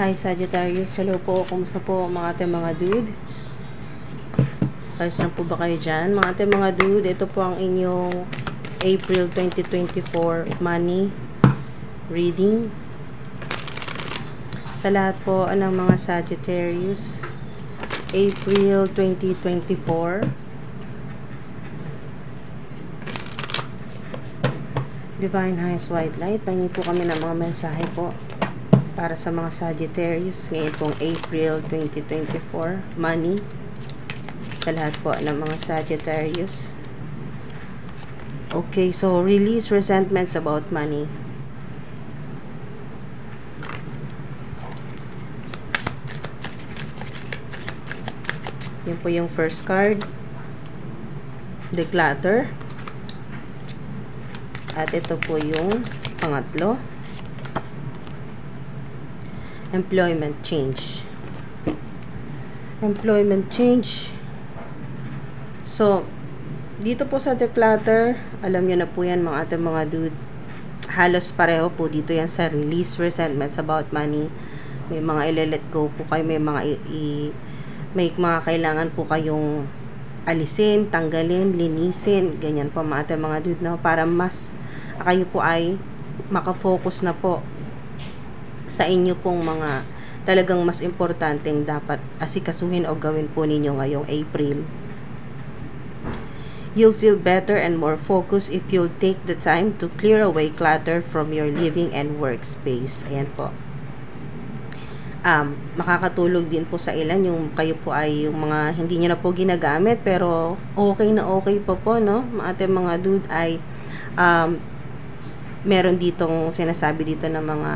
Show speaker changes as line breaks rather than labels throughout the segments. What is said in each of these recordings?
Hi Sagittarius, hello po, kumusta po mga ating mga dude? Guys, na po ba kayo dyan? Mga ating mga dude, ito po ang inyong April 2024 money reading. Sa lahat po ng mga Sagittarius, April 2024. Divine Highest White Light, pahingi po kami ng mga mensahe po para sa mga Sagittarius ngayon pong April 2024 money sa lahat po ng mga Sagittarius. Okay, so release resentments about money. Yan po yung first card, Declutter. At ito po yung pangatlo, Employment Change. Employment Change. So, dito po sa Declutter, alam nyo na po yan mga ating mga dude. Halos pareho po dito yan sa release resentments about money. May mga i-let go po kayo, may mga kailangan po kayong alisin, tanggalin, linisin, ganyan po mga ating mga dude, no? Para mas kayo po ay makafocus na po sa inyo pong mga talagang mas importanteng dapat asikasuhin o gawin po ninyo ngayong April. You'll feel better and more focused if you'll take the time to clear away clutter from your living and workspace. Ayan po. Makakatulog din po sa ilan yung kayo po ay yung mga hindi nyo na po ginagamit pero okay na okay po, no? Ating mga dude ay meron ditong sinasabi dito ng mga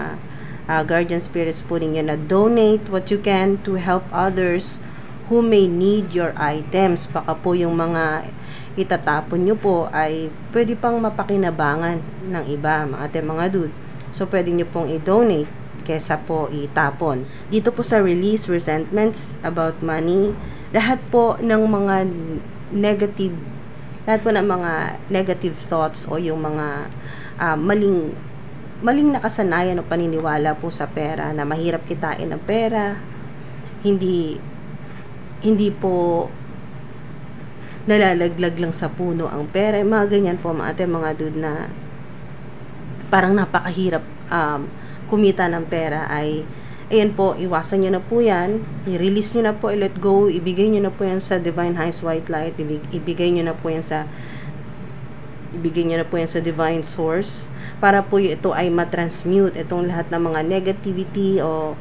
guardian spirits po ninyo na donate what you can to help others who may need your items. Baka po yung mga itatapon nyo po ay pwede pang mapakinabangan ng iba, mga ating mga dude. So pwede nyo pong i-donate kesa po itapon. Dito po sa release resentments about money, lahat po ng mga negative thoughts o yung mga maling nakasanayan o paniniwala po sa pera na mahirap kitain ng pera, hindi po nalalaglag lang sa puno ang pera, mga ganyan po mga ating mga dude na parang napakahirap kumita ng pera ay ayan po, iwasan nyo na po yan, i-release nyo na po, i-let go, ibigay nyo na po yan sa Divine Highest White Light, ibigay nyo na po yan sa Divine Source para po ito ay matransmute itong lahat ng mga negativity o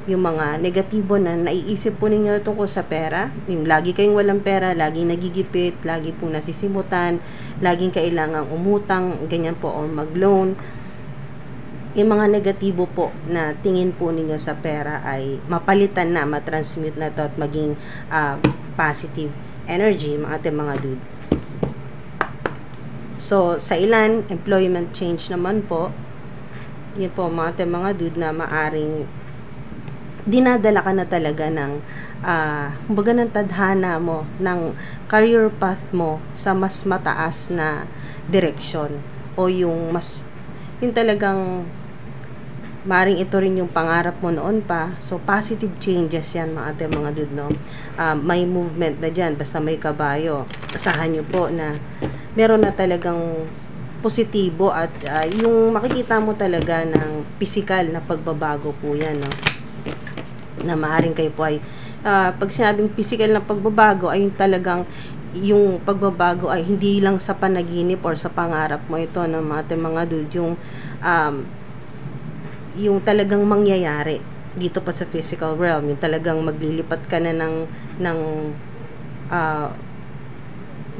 yung mga negatibo na naiisip po ninyo tungkol sa pera, yung lagi kayong walang pera, laging nagigipit, lagi pong nasisimutan, laging kailangang umutang, ganyan po, o mag-loan. Yung mga negatibo po na tingin po ninyo sa pera ay mapalitan na, matransmute na to at maging positive energy, mga ating mga dude. So, sa ilan, employment change naman po, yun po mga ating mga dude na maaring dinadala ka na talaga ng kumbaga ng tadhana mo, ng career path mo sa mas mataas na direksyon o yung talagang maring ito rin yung pangarap mo noon pa. So positive changes yan mga ating mga dude, no? May movement na dyan, basta may kabayo, asahan nyo po na meron na talagang positibo at yung makikita mo talaga ng physical na pagbabago po yan, no? Na maaring kayo po ay pag sinabing physical na pagbabago ay yung talagang yung pagbabago ay hindi lang sa panaginip or sa pangarap mo ito ng mga dude, yung talagang mangyayari dito pa sa physical realm, yung talagang maglilipat ka na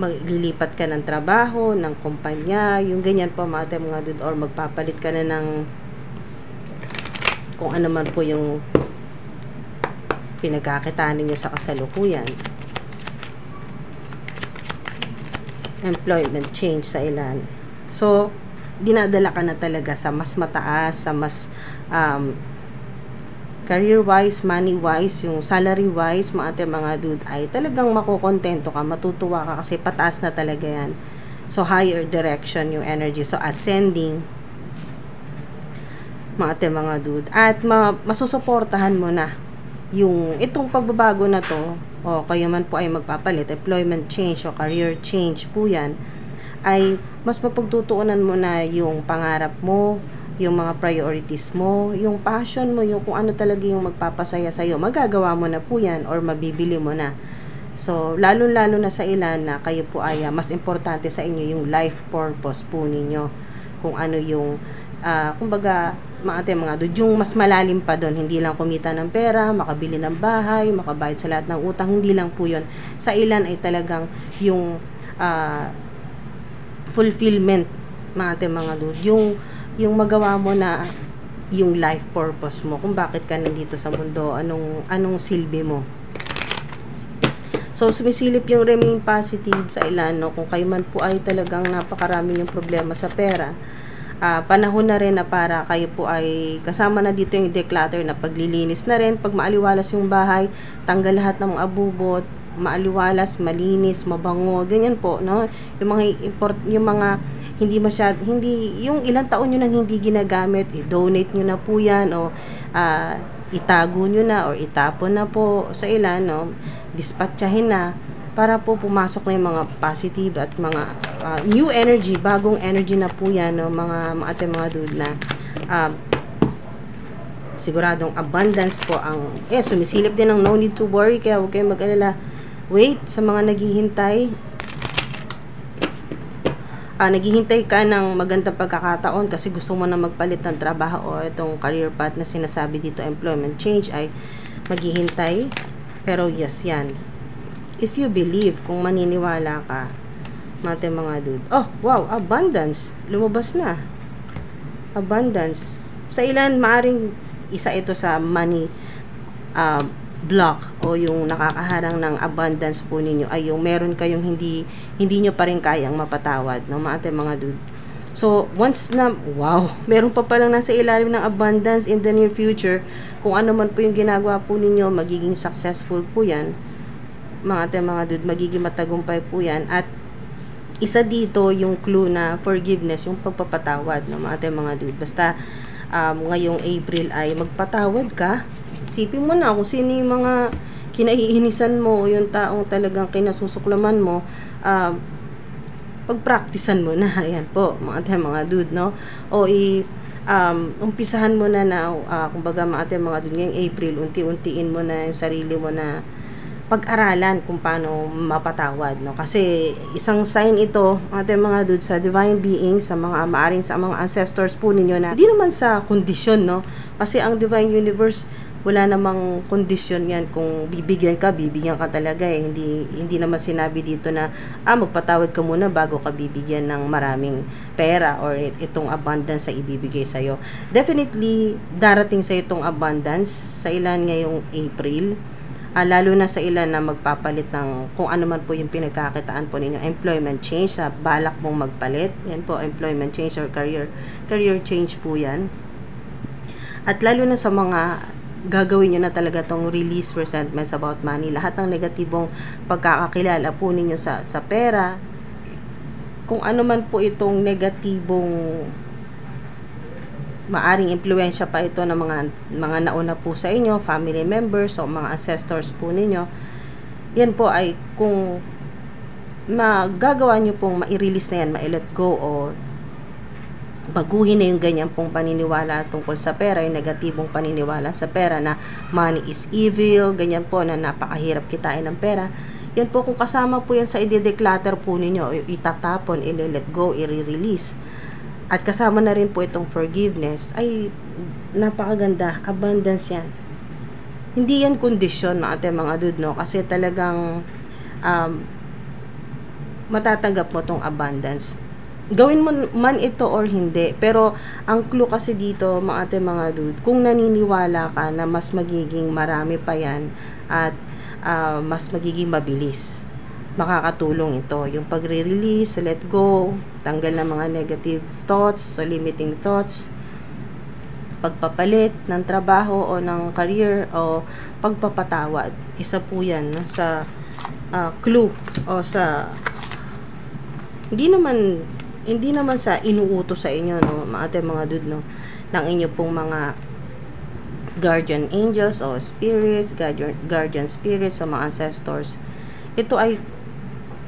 maglilipat ka ng trabaho, ng kumpanya, yung ganyan po mga dude, or magpapalit ka na ng kung ano man po yung pinagkakitaan niyo sa kasalukuyan. Employment change sa ilan. So, dinadala ka na talaga sa mas mataas, sa mas career-wise, money-wise, yung salary-wise, mga dude, ay talagang makukontento ka, matutuwa ka kasi pataas na talaga yan. So, higher direction yung energy. So, ascending mga ate mga dude. At masusuportahan mo na yung itong pagbabago na to, o kayo man po ay magpapalit, employment change o career change po yan, ay mas mapagtutuunan mo na yung pangarap mo, yung mga priorities mo, yung passion mo, yung kung ano talaga yung magpapasaya sa'yo, magagawa mo na po yan or mabibili mo na. So, lalo-lalo na sa ilan na kayo po ay mas importante sa inyo yung life purpose po ninyo. Kung ano yung, kumbaga, mga dude, yung mas malalim pa doon, hindi lang kumita ng pera, makabili ng bahay, makabayad sa lahat ng utang, hindi lang po yun. Sa ilan ay talagang yung fulfillment, mga dude, yung magawa mo na yung life purpose mo, kung bakit ka nandito sa mundo, anong silbi mo. So, sumisilip yung remain positive sa ilan, no? Kung kayo man po ay talagang napakarami yung problema sa pera, panahon na rin na para kayo po ay kasama na dito yung declutter na paglilinis na rin. Pag maaliwalas yung bahay, tanggal lahat ng abubot, maaliwalas, malinis, mabango, ganyan po, no? Yung mga hindi yung ilang taon nyo nang hindi ginagamit, i-donate nyo na po yan, o itago nyo na, or itapon na po sa ilan, no? Dispatchahin na, para po pumasok na yung mga positive at mga new energy, bagong energy na po yan, no? mga ate mga dude, na siguradong abundance po ang sumisilip din ng no need to worry, kaya huwag kayong mag-alala. Wait, sa mga naghihintay, naghihintay ka ng magandang pagkakataon kasi gusto mo na magpalit ng trabaho, o itong career path na sinasabi dito, employment change, ay maghihintay. Pero yes, yan. If you believe, kung maniniwala ka, mga dude. Oh, wow, abundance. Lumabas na. Abundance. Sa ilan, maaring isa ito sa money block, o yung nakakaharang ng abundance po ninyo, ay yung meron kayong hindi nyo pa rin kayang mapatawad, no, mga dude. So, once na, wow, meron pa palang nasa ilalim ng abundance in the near future, kung ano man po yung ginagawa po ninyo, magiging successful po yan, mga dude, magiging matagumpay po yan. At isa dito yung clue na forgiveness, yung pagpapatawad, no, mga dude. Basta ngayong April ay magpatawad ka. Isipin mo na kung sino yung mga kinaiinisan mo, yung taong talagang kinasusuklaman mo, pagpraktisan mo na. Ayan po, mga dude, no? O umpisahan mo na kumbaga, mga dude, ngayong April, unti-untiin mo na yung sarili mo na pag-aralan kung paano mapatawad, no? Kasi isang sign ito, mga dude, sa divine being, sa mga maaring sa mga ancestors po ninyo, na hindi naman sa kondisyon, no? Kasi ang divine universe, wala namang kondisyon yan. Kung bibigyan ka talaga eh. Hindi naman sinabi dito na magpatawad ka muna bago ka bibigyan ng maraming pera or itong abundance sa ibibigay sa'yo. Definitely darating sa itong abundance sa ilan ngayong April, lalo na sa ilan na magpapalit ng kung ano man po yung pinagkakitaan po ninyo, employment change, sa balak mong magpalit. Yan po, employment change or career change po yan. At lalo na sa mga gagawin nyo na talaga tong release resentments about money, lahat ng negatibong pagkakakilala po ninyo sa pera, kung ano man po itong negatibong maaring impluwensya pa ito ng mga nauna po sa inyo, family members o mga ancestors po ninyo, yan po ay kung magagawa nyo pong ma-release na yan, ma-let go, o baguhin na yung ganyan pong paniniwala tungkol sa pera, yung negatibong paniniwala sa pera na money is evil, ganyan po, na napakahirap kitain ng pera. Yan po, kung kasama po yan sa i-declutter po ninyo, itatapon, i-let go, i-release, at kasama na rin po itong forgiveness, ay napakaganda, abundance yan. Hindi yan kondisyon, mga dude, no? Kasi talagang matatanggap mo tong abundance. Gawin mo man ito or hindi, pero ang clue kasi dito, mga dude, kung naniniwala ka na mas magiging marami pa yan at mas magiging mabilis, makakatulong ito yung pagre-release, let go, tanggal ng mga negative thoughts o limiting thoughts, pagpapalit ng trabaho o ng career, o pagpapatawad. Isa po yan, no, sa clue, o sa hindi naman sa inuutos sa inyo, no, mga dude, no. ng inyo pong mga guardian angels o spirits, guardian spirits, sa mga ancestors. Ito ay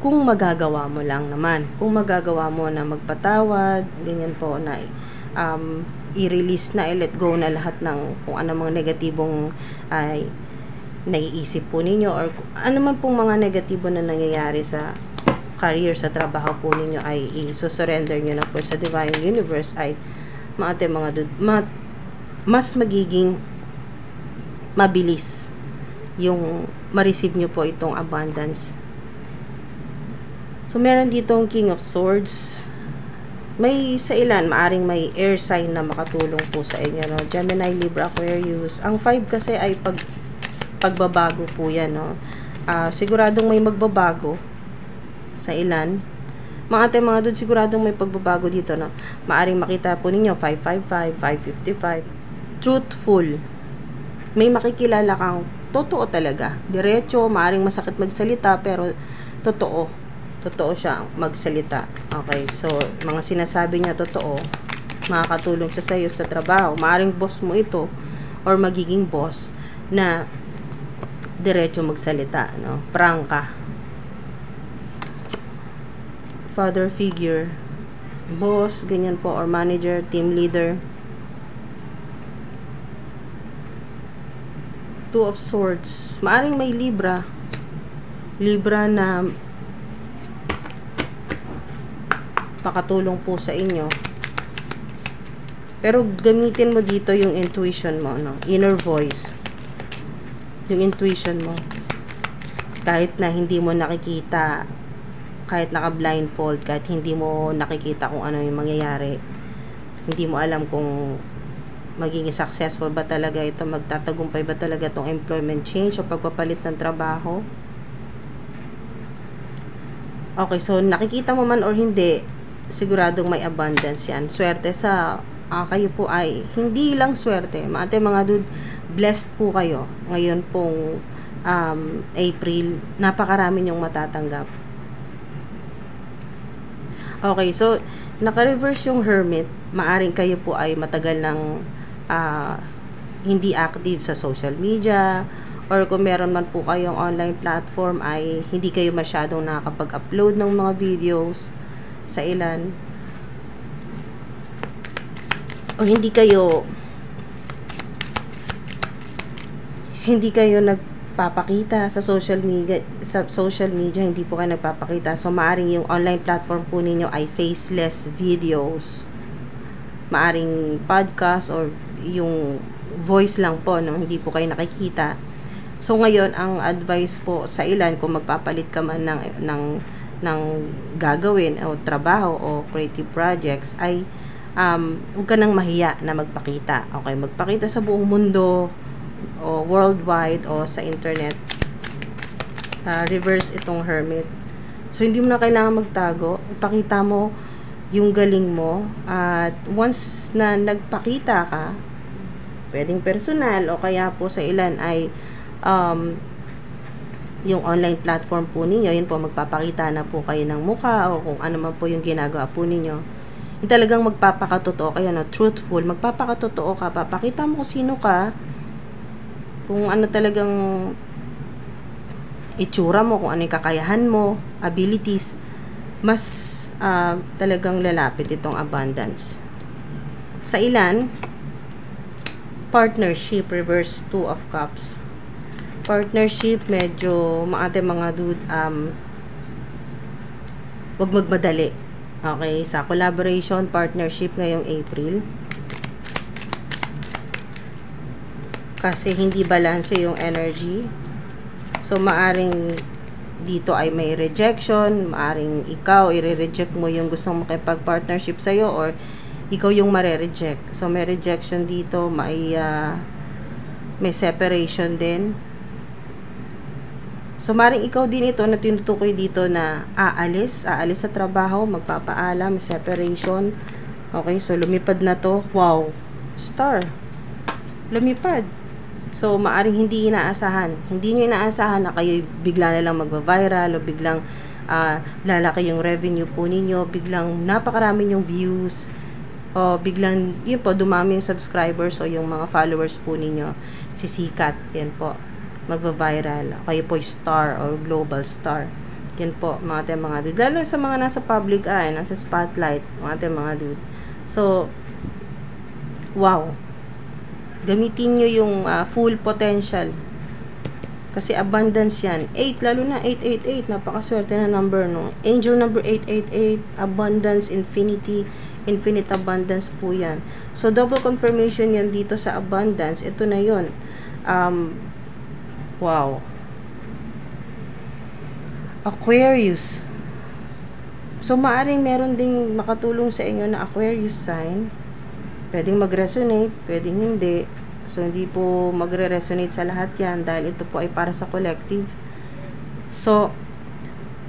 kung magagawa mo lang naman. Kung magagawa mo na magpatawad, ganyan po, na i-release na, i-let go na lahat ng kung ano mga negatibong ay naiisip po ninyo, or ano man pong mga negatibo na nangyayari sa career, sa trabaho po ninyo, ay i-surrender nyo na po sa Divine Universe, ay mas magiging mabilis yung ma-receive nyo po itong abundance. So, meron ditong King of Swords. May sa ilan, maaring may air sign na makatulong po sa inyo, no? Gemini, Libra, Aquarius. Ang 5 kasi ay pagbabago po yan, no? Siguradong may magbabago sa ilan. Mga doon, siguradong may pagbabago dito, no? Maaring makita po ninyo 555, 555. Truthful. May makikilala kang totoo talaga. Diretso, maaring masakit magsalita, pero totoo. Totoo siya magsalita. Okay, so, mga sinasabi niya totoo, makakatulong siya sa iyo sa trabaho. Maaring boss mo ito, or magiging boss, na diretso magsalita, no? Prangka. Father figure, boss, ganyan po, or manager, team leader. Two of Swords. Maaring may Libra na makatulong po sa inyo. Pero gamitin mo dito yung intuition mo, no? Inner voice. Yung intuition mo. Kahit na hindi mo nakikita, kahit naka-blindfold, kahit hindi mo nakikita kung ano yung mangyayari, hindi mo alam kung magiging successful ba talaga ito, magtatagumpay ba talaga itong employment change o pagpapalit ng trabaho. Okay, so nakikita mo man or hindi, siguradong may abundance yan. Swerte sa kayo po ay hindi lang swerte. Mga dude, blessed po kayo. Ngayon pong April, napakarami niyong matatanggap. Okay, so naka-reverse yung Hermit. Maaring kayo po ay matagal ng hindi active sa social media, or kung meron man po kayong online platform ay hindi kayo masyadong nakakapag-upload ng mga videos sa ilan, o hindi kayo nagpapakita sa social media, hindi po kayo nagpapakita. So maaring yung online platform po ninyo ay faceless videos, maaring podcast, or yung voice lang po, no? Hindi po kayo nakikita. So ngayon, ang advice po sa ilan, kung magpapalit ka man ng gagawin o trabaho o creative projects, ay huwag ka nang mahiya na magpakita. Okay, magpakita sa buong mundo o worldwide o sa internet. Reverse itong Hermit. So hindi mo na kailangan magtago. Ipakita mo yung galing mo, at once na nagpakita ka, pwedeng personal o kaya po sa ilan ay yung online platform po ninyo, yun po, magpapakita na po kayo ng mukha o kung ano man po yung ginagawa po ninyo. Yung talagang magpapakatotoo kayo, no? Truthful, magpapakatotoo ka, papakita mo kung sino ka, kung ano talagang itsura mo, kung ano yung kakayahan mo, abilities, mas talagang lalapit itong abundance. Sa ilan, partnership, reverse 2 of cups. Partnership, medyo mga dude, wag magmadali. Okay, sa collaboration, partnership ngayong April, kasi hindi balanse yung energy. So maaring dito ay may rejection, maaring ikaw i-reject mo yung gustong makipag-partnership sa'yo, or ikaw yung mare-reject. So may rejection dito, may separation din. So, maring ikaw din ito na tinutukoy dito na aalis sa trabaho, magpapaalam, separation. Okay, so lumipad na to. Wow! Star! Lumipad. So, maaring hindi inaasahan. Hindi nyo inaasahan na kayo bigla na lang magva-viral, o biglang lalaki yung revenue po ninyo, biglang napakarami yung views. o biglang, yun po, dumami yung subscribers o yung mga followers po ninyo, sisikat, yan po, magva-viral, kayo po star or global star. Yan po, mga dude. Lalo sa mga nasa public eye, nasa spotlight, mga dude. So, wow. Gamitin nyo yung full potential. Kasi abundance yan. 8, lalo na 888. Napakaswerte na number, no? Angel number 888. Abundance, infinity, infinite abundance po yan. So, double confirmation yan dito sa abundance. Ito na yun. Wow. Aquarius. So, maaring meron ding makatulong sa inyo na Aquarius sign. Pwedeng mag-resonate, pwedeng hindi. So, hindi po magre-resonate sa lahat yan dahil ito po ay para sa collective. So,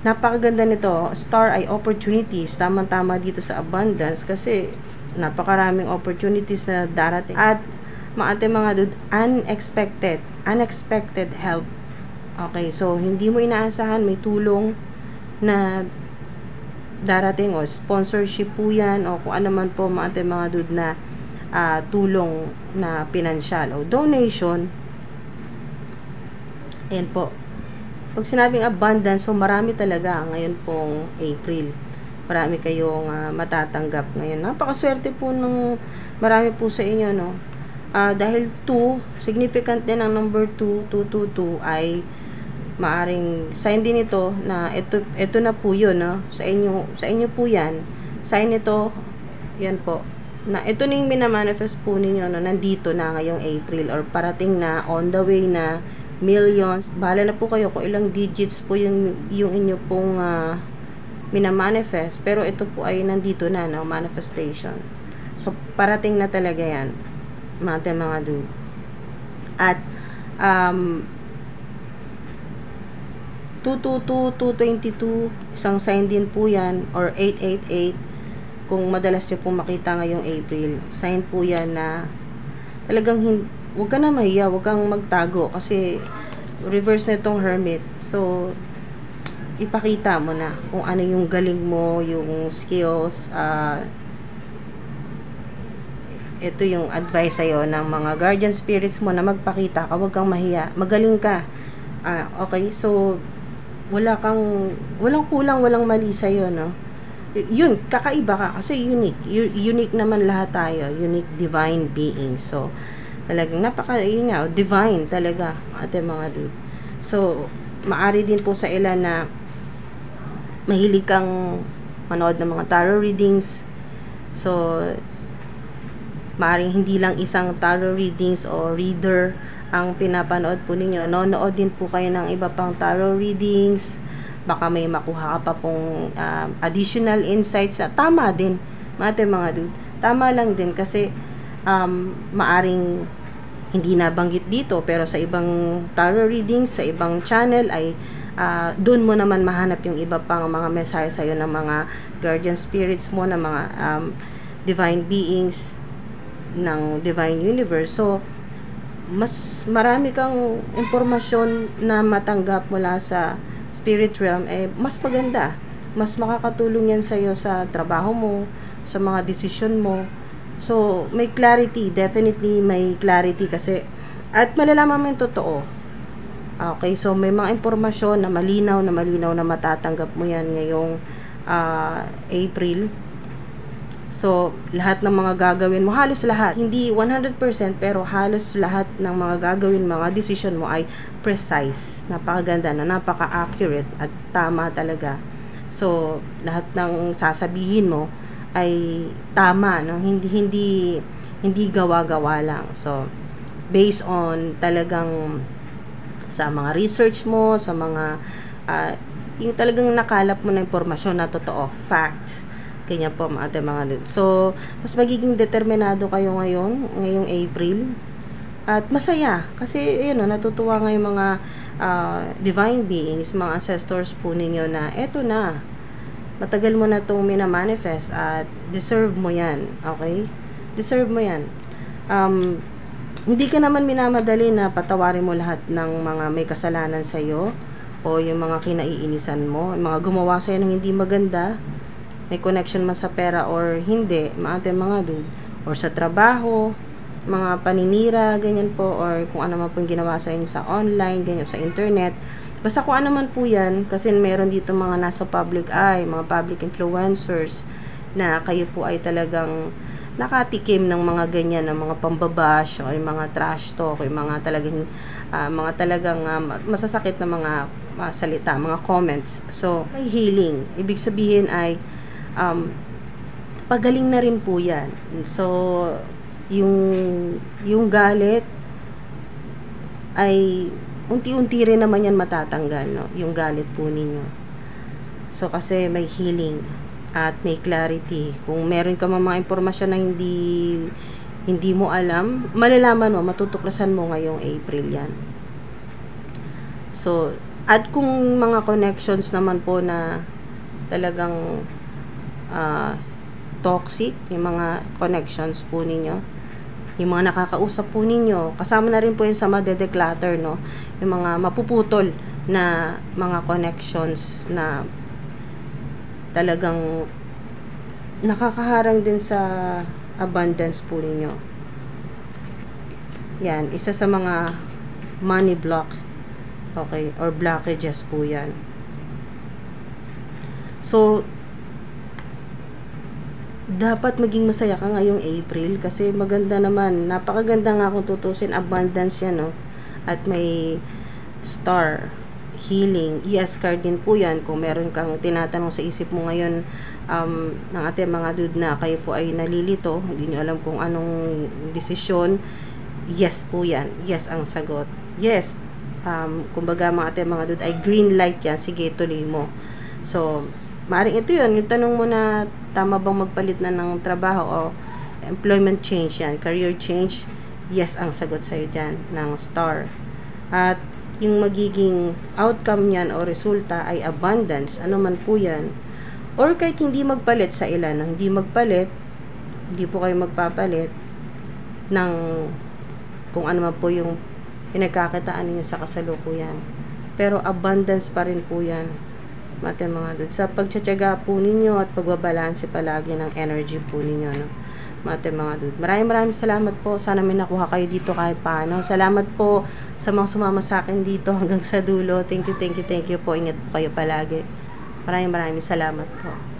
napakaganda nito. Star ay opportunities. Tama-tama dito sa abundance kasi napakaraming opportunities na darating. At, mga dude, unexpected help. Okay, so hindi mo inaasahan, may tulong na darating o sponsorship po yan o kung ano man po mga dude na tulong na pinansyal o donation. Ayan po. Pag sinabing abundance, so marami talaga ngayon pong April. Marami kayong matatanggap ngayon. Napakaswerte po ng marami po sa inyo, no? Dahil 2, significant din ang number 2, 222 ay maaring sign din ito na ito na po yun, no? Sa inyo po yan. Sign ito, yan po. Na ito na yung minamanifest po ninyo, no? Nandito na ngayong April or parating na, on the way na, millions. Bahala na po kayo kung ilang digits po yung inyo pong minamanifest. Pero ito po ay nandito na, no? Manifestation. So, parating na talaga yan. Mga dude. At 222, 222, isang sign din po yan, or 888, kung madalas nyo pong makita ngayong April, sign po yan na talagang huwag ka na mahiya, huwag kang magtago, kasi reverse na itong Hermit. So, ipakita mo na kung ano yung galing mo, yung skills. Ito yung advice sa'yo ng mga guardian spirits mo na magpakita ka, huwag kang mahiya, magaling ka. Okay, so walang kulang, walang mali sa'yo, no? Yun, kakaiba ka kasi unique. Unique naman lahat tayo, unique divine being. So, talagang yun nga, divine talaga, mga dude. So, maari din po sa ilan na mahilig kang manood ng mga tarot readings. So, maaring hindi lang isang tarot readings o reader ang pinapanood po ninyo. Nonood din po kayo ng iba pang tarot readings. Baka may makuha ka pa pong additional insights na tama din. Mga dude. Tama lang din kasi maaring hindi nabanggit dito pero sa ibang tarot readings, sa ibang channel ay doon mo naman mahanap yung iba pang mga mensahe sa'yo ng mga guardian spirits mo, ng mga divine beings ng divine universe. So, mas marami kang impormasyon na matanggap mula sa spirit realm, mas maganda. Mas makakatulong yan sa'yo sa trabaho mo, sa mga desisyon mo. So, may clarity. Definitely may clarity kasi. At malalaman mo yung totoo. Okay, so may mga impormasyon na malinaw na matatanggap mo yan ngayong April. So, lahat ng mga gagawin mo, halos lahat, hindi 100% pero halos lahat ng mga gagawin, mga decision mo ay precise. Napakaganda na, napaka-accurate at tama talaga. So, lahat ng sasabihin mo ay tama, no? Hindi gawa-gawa lang. So, based on talagang sa mga research mo, sa mga yung talagang nakalap mo na impormasyon na totoo, facts. Kanya po mga dude. So, mas magiging determinado kayo ngayong April. At masaya. Kasi, yun, natutuwa ngayong mga divine beings, mga ancestors po ninyo na, eto na. Matagal mo na itong minamanifest at deserve mo yan. Okay? Deserve mo yan. Hindi ka naman minamadali na patawarin mo lahat ng mga may kasalanan sa'yo o yung mga kinaiinisan mo, yung mga gumawa sa'yo ng hindi maganda. may connection man sa pera or hindi, mga dude, or sa trabaho, mga paninira, ganyan po, or kung ano man po yung ginawa sa inyo sa online, ganyan, sa internet. Basta kung ano man po yan, kasi meron dito mga nasa public eye, mga public influencers, na kayo po ay talagang nakatikim ng mga ganyan, ng mga pambabash, o yung mga trash talk, yung mga talagang masasakit na mga salita, mga comments. So, may healing. Ibig sabihin ay, pagaling na rin po yan. So, yung galit ay unti-unti rin naman yan matatanggal, no? Yung galit po ninyo. So, kasi may healing at may clarity. Kung meron ka mga impormasyon na hindi mo alam, malalaman mo, matutuklasan mo ngayong April yan. So, at kung mga connections naman po na talagang toxic, yung mga connections po ninyo, yung mga nakakausap po ninyo, kasama na rin po yung sa mga declutter, no? Yung mga mapuputol na mga connections na talagang nakakaharang din sa abundance po ninyo. Yan, isa sa mga money block, okay, or blockages po yan. So, dapat maging masaya ka ngayong April kasi maganda naman, napakaganda nga kung tutusin, abundance yan, no? At may star, healing, yes card din po yan. Kung meron kang tinatanong sa isip mo ngayon, ng ating mga dude, na kayo po ay nalilito, hindi nyo alam kung anong desisyon, yes po yan, yes ang sagot, yes. Kumbaga mga ating mga dude ay green light yan, sige tuloy mo. So, maaaring ito yun, yung tanong mo na tama bang magpalit na ng trabaho o employment change yan, career change, yes ang sagot sa'yo dyan ng star. At yung magiging outcome niyan o resulta ay abundance, ano man po yan. Or kahit hindi magpalit sa ilan, no? Hindi magpalit, hindi po kayo magpapalit ng kung ano man po yung pinagkakitaan ninyo sa kasalukuyan. Pero abundance pa rin po yan, mga dude, sa pagtsatsaga po ninyo at pagbabalanse palagi ng energy po ninyo, no? Mga dude, maraming salamat po. Sana may nakuha kayo dito kahit paano. Salamat po sa mga sumama sa akin dito hanggang sa dulo. Thank you po. Ingat po kayo palagi. Maraming salamat po.